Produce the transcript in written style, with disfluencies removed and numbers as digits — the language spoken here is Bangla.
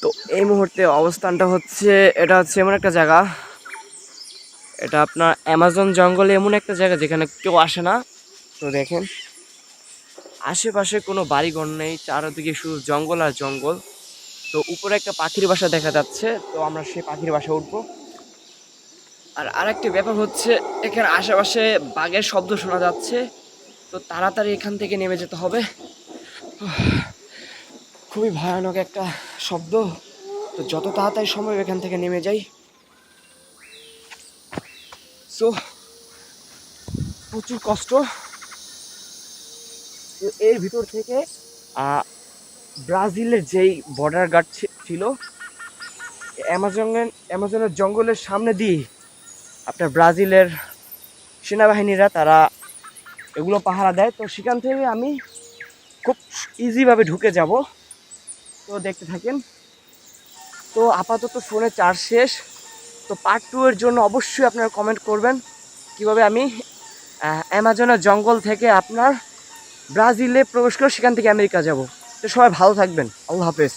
তো এই মুহূর্তে অবস্থানটা হচ্ছে, এটা হচ্ছে এমন একটা জায়গা, এটা আপনার অ্যামাজন জঙ্গলে এমন একটা জায়গা যেখানে কেউ আসে না। তো দেখেন আশেপাশে কোনো বাড়িঘর নেই, চারদিকে শুধু জঙ্গল আর জঙ্গল। তো উপরে একটা পাখির বাসা দেখা যাচ্ছে, তো আমরা সেই পাখির বাসা উঠবো। আর আরেকটি ব্যাপার হচ্ছে, এখানে আশেপাশে বাঘের শব্দ শোনা যাচ্ছে, তো তাড়াতাড়ি এখান থেকে নেমে যেতে হবে। খুবই ভয়ানক একটা শব্দ, তো যত তাড়াতাড়ি সম্ভব এখান থেকে নেমে যাই। সো প্রচুর কষ্ট। তো এর ভিতর থেকে ব্রাজিলের যেই বর্ডার গার্ড ছিল, অ্যামাজনের জঙ্গলের সামনে দিয়ে আপনার ব্রাজিলের সেনাবাহিনীরা তারা এগুলো পাহারা দেয়। তো সেখান থেকে আমি খুব ইজিভাবে ঢুকে যাব। তো দেখতে থাকেন। তো আপাতত ফোনে চার্জ শেষ। তো পার্ট 2 এর জন্য অবশ্যই আপনারা কমেন্ট করবেন কিভাবে আমি অ্যামাজনের জঙ্গল থেকে আপনার ব্রাজিলে প্রবেশ করে সেখান থেকে আমেরিকা যাব। তো সবাই ভালো থাকবেন, আল্লাহ হাফেজ।